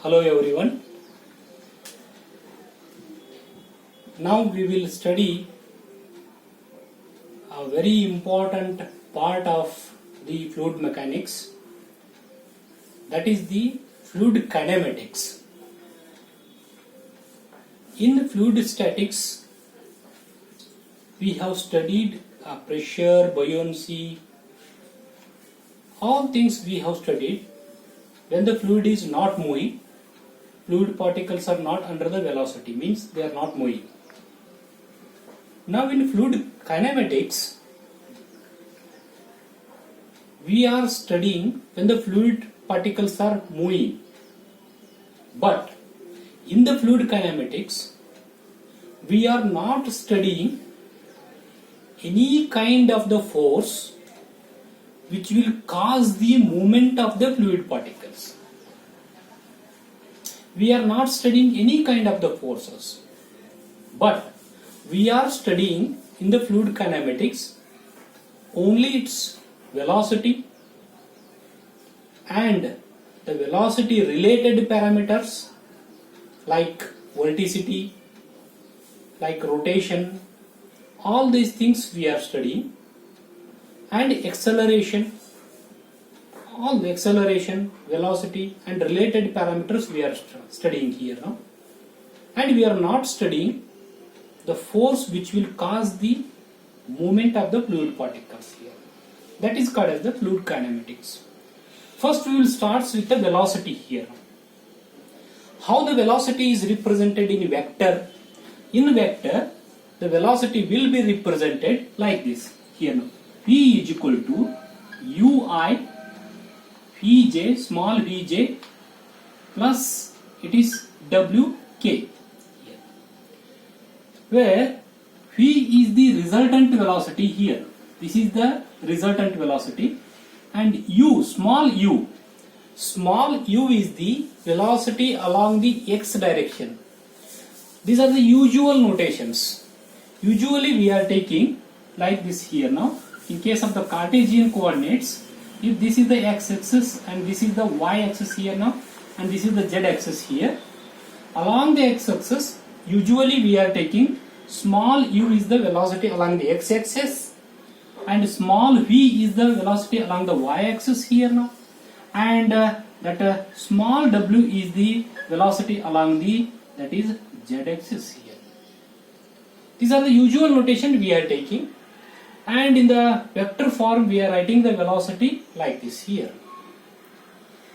Hello everyone. Now we will study a very important part of the fluid mechanics, that is the fluid kinematics. In fluid statics we have studied pressure, buoyancy, all things we have studied. When the fluid is not moving, fluid particles are not under the velocity, means they are not moving. Now in fluid kinematics, we are studying when the fluid particles are moving. But in the fluid kinematics, we are not studying any kind of the force which will cause the movement of the fluid particles. We are not studying any kind of the forces, but we are studying in the fluid kinematics only its velocity and the velocity related parameters like vorticity, like rotation, all these things we are studying, and acceleration, all the acceleration, velocity and related parameters we are studying here now. And we are not studying the force which will cause the movement of the fluid particles here. That is called as the fluid kinematics. First we will start with the velocity here. How the velocity is represented in vector? In vector, the velocity will be represented like this here now. V is equal to ui vj, small vj, plus it is wk here, where v is the resultant velocity here. This is the resultant velocity, and u, small u is the velocity along the x direction. These are the usual notations. Usually we are taking like this here now. In case of the Cartesian coordinates, if this is the x-axis and this is the y-axis here now, and this is the z-axis here, along the x-axis usually we are taking small u is the velocity along the x-axis, and small v is the velocity along the y-axis here now, and that small w is the velocity along the, that is, z-axis here. These are the usual notation we are taking, and in the vector form we are writing the velocity like this here.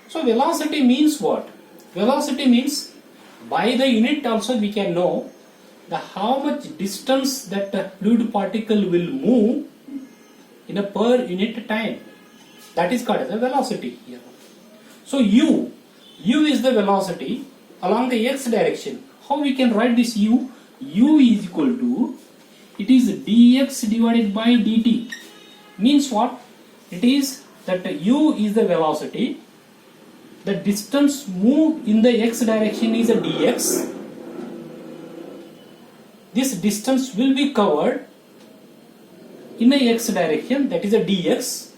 So velocity means what? Velocity means by the unit also we can know the how much distance that the fluid particle will move in a per unit time. That is called as the velocity here. So u is the velocity along the x direction. How we can write this u? U is equal to, it is dx divided by dt. Means what? It is that u is the velocity, the distance moved in the x direction is a dx. This distance will be covered in the x direction, that is a dx.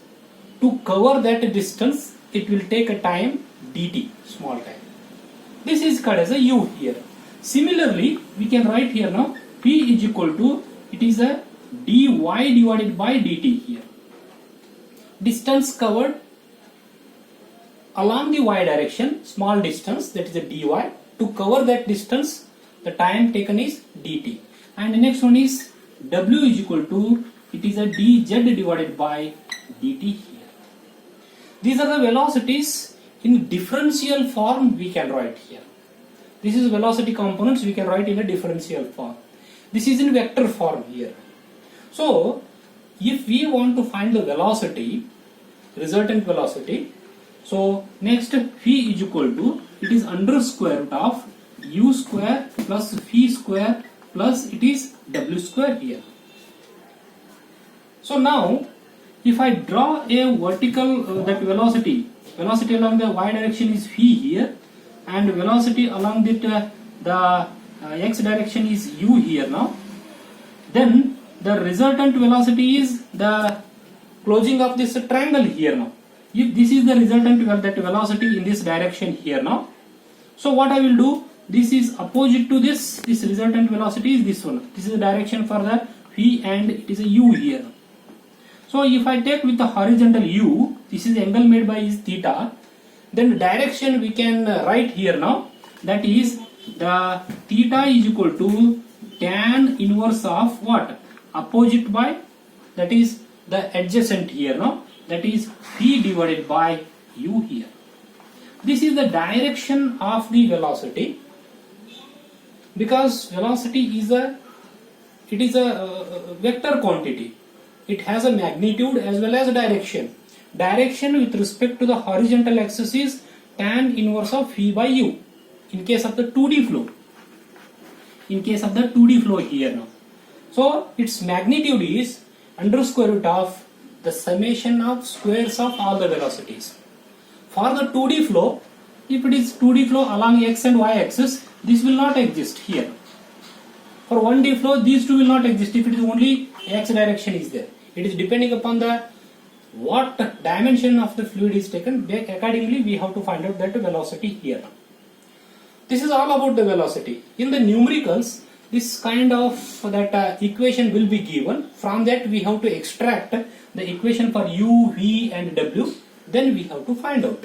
To cover that distance it will take a time dt, small time. This is called as a u here. Similarly we can write here now p is equal to, it is a dy divided by dt here. Distance covered along the y direction, small distance, that is a dy. To cover that distance the time taken is dt. And the next one is w is equal to, it is a dz divided by dt here. These are the velocities in differential form we can write here. This is velocity components we can write in a differential form. This is in vector form here. So if we want to find the velocity, resultant velocity, so next v is equal to, it is under square root of u square plus v square plus it is w square here. So now if I draw a vertical that velocity along the y direction is v here, and velocity along the x direction is u here now, then the resultant velocity is the closing of this triangle here now. If this is the resultant that velocity in this direction here now, So what I will do, this is opposite to this resultant velocity is this one. This is the direction for the v and it is a u here. So if I take with the horizontal u, this is the angle made by is theta, then the direction we can write here now, that is the theta is equal to tan inverse of what? Opposite by, that is the adjacent here now, that is v divided by u here. This is the direction of the velocity, because velocity is a vector quantity. It has a magnitude as well as a direction. Direction with respect to the horizontal axis is tan inverse of v by u in case of the 2D flow. In case of the 2D flow here now. So its magnitude is under square root of the summation of squares of all the velocities. For the 2D flow, if it is 2D flow along x and y axis, this will not exist here. For 1D flow, these two will not exist if it is only x direction is there. It is depending upon the what dimension of the fluid is taken. Accordingly, we have to find out that velocity here. This is all about the velocity. In the numericals, this kind of that equation will be given. From that, we have to extract the equation for u, v, and w. Then we have to find out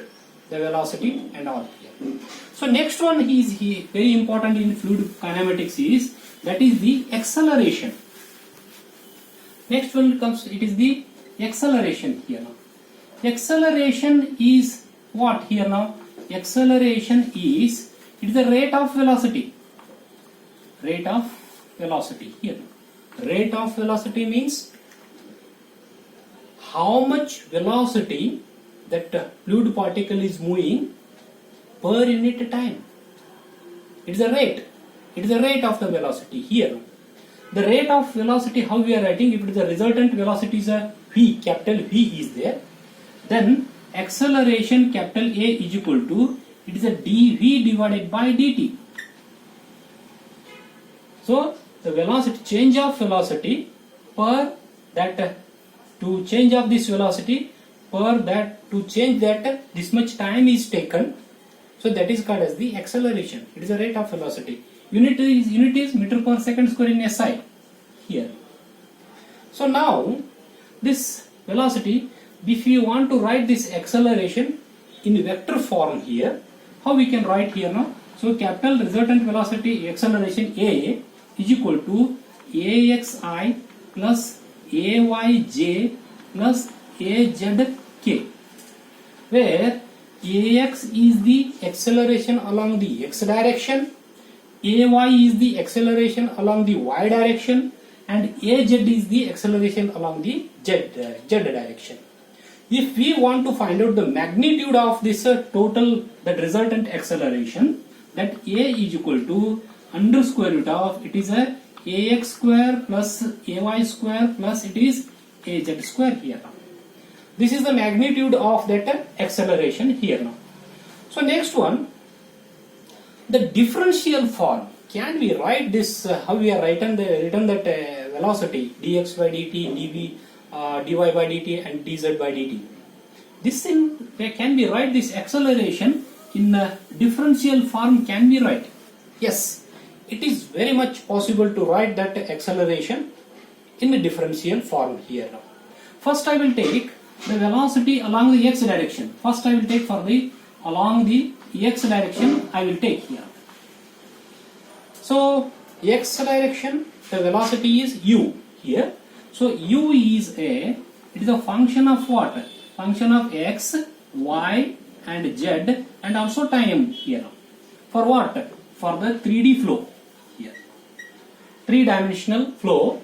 the velocity and all here. So next one is very important in fluid kinematics is, that is the acceleration. Next one comes, it is the acceleration here now. Acceleration is what here now? Acceleration is, it is the rate of velocity. Rate of velocity here. Rate of velocity means how much velocity that fluid particle is moving per unit time. It is a rate. It is the rate of the velocity here. The rate of velocity, how we are writing, if it is the resultant velocity is a v, capital V is there, then acceleration capital A is equal to, it is a dv divided by dt. So the velocity, change of velocity per that, to change of this velocity per that, to change that this much time is taken. So that is called as the acceleration. It is the rate of velocity. Unit is meter per second square in SI here. So now this velocity, if you want to write this acceleration in vector form here, how we can write here now? So capital resultant velocity acceleration A is equal to AXI plus AYJ plus AZK, where AX is the acceleration along the x direction, AY is the acceleration along the y direction, and AZ is the acceleration along the z direction. If we want to find out the magnitude of this total, that resultant acceleration, that A is equal to under square root of, it is a AX square plus AY square plus it is AZ square here. This is the magnitude of that acceleration here now. So next one, the differential form. Can we write this, how we are written that velocity dx by dt, dv, dy by dt and dz by dt. This thing, can we write this acceleration in a differential form? Can we write? Yes, it is very much possible to write that acceleration in a differential form here now. First I will take the velocity along the x direction. First I will take for the along the x direction I will take here. So x direction, the velocity is u here. So u is it is a function of what? Function of x, y and z and also time here. For what? For the 3D flow here. 3-dimensional flow.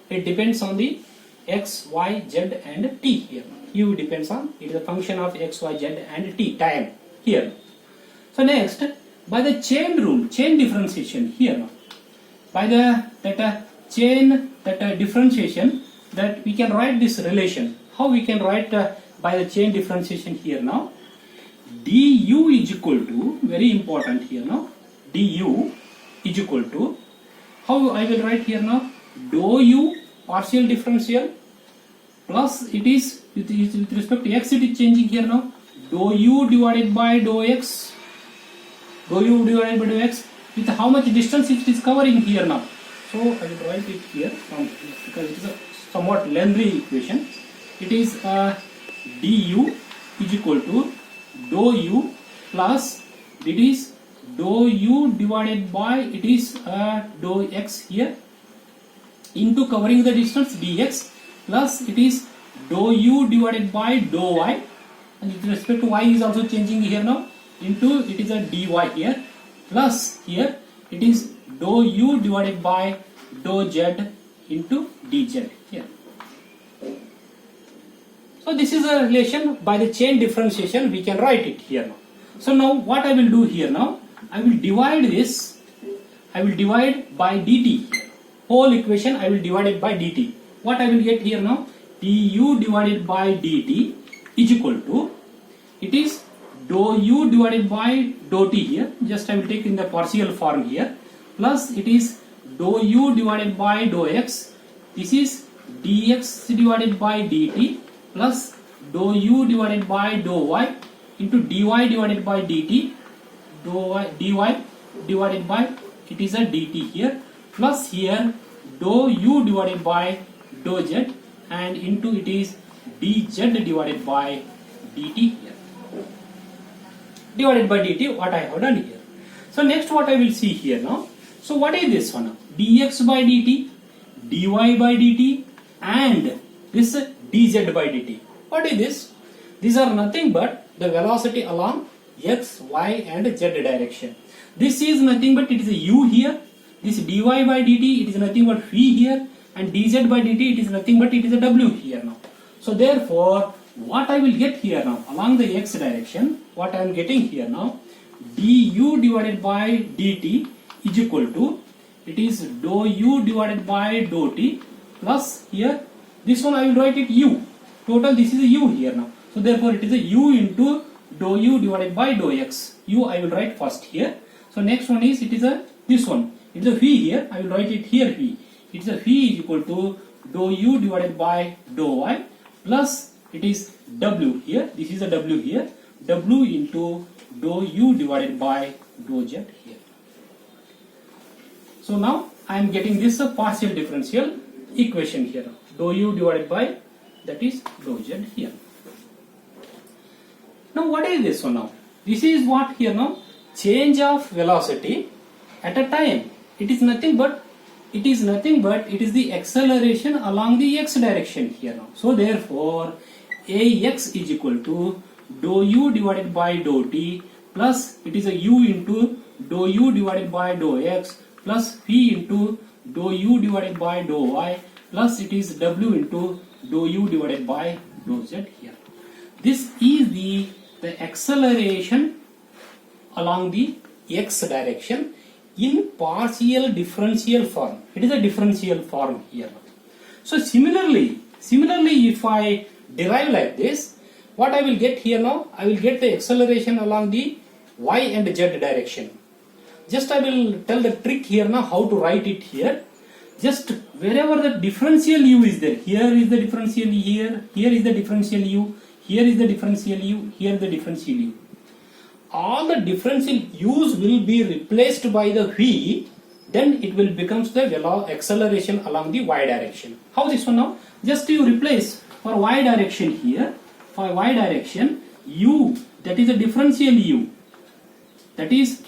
It depends on the x, y, z and t here. U depends on, it is a function of x, y, z and t, time here. So next, by the chain rule, chain differentiation here now. By the chain differentiation, that we can write this relation. How we can write by the chain differentiation here now? Du is equal to, very important here now, du is equal to, how I will write here now? Dou u partial differential plus it is with respect to x, it is changing here now, dou u divided by dou x dou u divided by dou x with how much distance it is covering here now. So I will write it here from because it is a somewhat lengthy equation. It is du is equal to dou u plus it is dou u divided by it is dou x here into covering the distance dx plus it is dou u divided by dou y, and with respect to y is also changing here now, into it is a dy here plus here it is dou u divided by dou z into dz here. So this is a relation by the chain differentiation, we can write it here now. So now what I will do here now, I will divide this, I will divide by dt, whole equation I will divide it by dt. What I will get here now, du divided by dt is equal to, it is dou u divided by dou t here, just I will take in the partial form here, plus it is dou u divided by dou x, this is dx divided by dt plus dou u divided by dou y into dy divided by dt, dy divided by it is a dt here plus here dou u divided by dou z and into it is dz divided by dt here, divided by dt what I have done here. So next what I will see here now, so what is this one now? Dx by dt, dy by dt and this dz by dt. What is this? These are nothing but the velocity along x, y and z direction. This is nothing but it is a u here, this dy by dt it is nothing but v here, and dz by dt it is nothing but it is a w here now. So therefore what I will get here now along the x direction, what I am getting here now, du divided by dt is equal to, it is dou u divided by dou t plus here this one I will write it u, total this is a u here now. So therefore it is a u into dou u divided by dou x, u I will write first here. So next one is it is a this one, it is a v here, I will write it here v, it is a v is equal to dou u divided by dou y plus it is w here, this is a w here, w into dou u divided by dou z here. So now I am getting this a partial differential equation here, dou u divided by that is dou z here. Now what is this one now? This is what here now, change of velocity at a time. It is nothing but it is the acceleration along the x direction here now. So therefore ax is equal to dou u divided by dou t plus it is a u into dou u divided by dou x plus v into dou u divided by dou y plus it is w into dou u divided by dou z here. This is the acceleration along the x direction in partial differential form. It is a differential form here. So similarly if I derive like this, what I will get here now, I will get the acceleration along the y and z direction. Just I will tell the trick here now how to write it here. Just wherever the differential u is there, here is the differential here is the differential u, here is the differential u, here is the differential u. All the differential u's will be replaced by the v, then it will becomes the acceleration along the y direction. How this one now? Just you replace for y direction here, for y direction u, that is a differential u, that is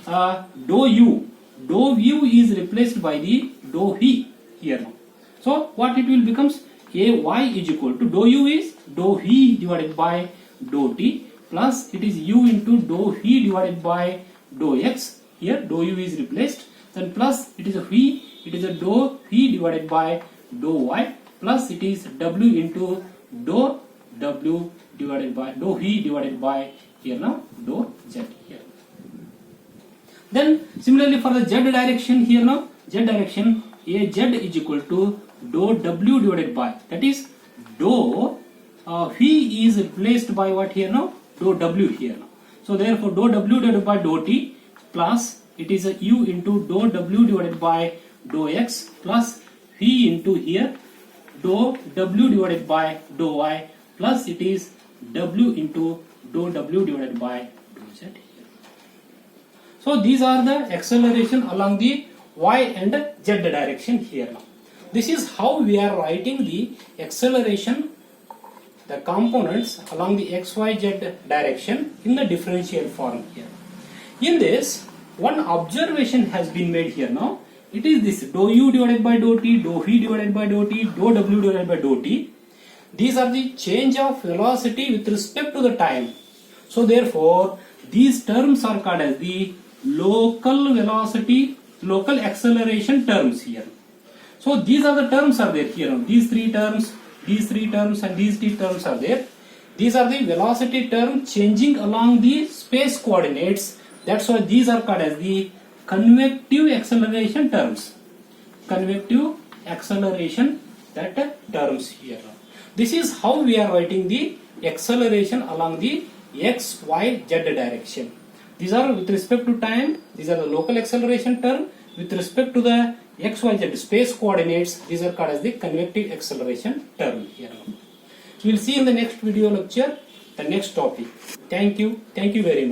dou u, dou u is replaced by the dou v here now. So what it will becomes, ay is equal to dou u is dou v divided by dou t plus it is u into dou v divided by dou x, here dou u is replaced, then plus it is a v, it is a dou v divided by dou y plus it is w into dou w divided by dou v divided by here now dou z here. Then similarly for the z direction here now, z direction az is equal to dou w divided by, that is dou v is replaced by what here now, dou w here now. So therefore dou w divided by dou t plus it is a u into dou w divided by dou x plus v into here dou w divided by dou y plus it is w into dou w divided by dou z here. So these are the acceleration along the y and z direction here now. This is how we are writing the acceleration, the components along the x, y, z direction in the differential form here. In this, one observation has been made here now. It is this dou u divided by dou t, dou v divided by dou t, dou w divided by dou t. These are the change of velocity with respect to the time. So therefore, these terms are called as the local velocity, local acceleration terms here. So these are the terms are there here. These three terms and these three terms are there. These are the velocity terms changing along the space coordinates. That's why these are called as the convective acceleration terms. Convective acceleration terms here. This is how we are writing the acceleration along the x, y, z direction. These are with respect to time. These are the local acceleration term. With respect to the x, y, z space coordinates, these are called as the convective acceleration term here. We will see in the next video lecture the next topic. Thank you very much.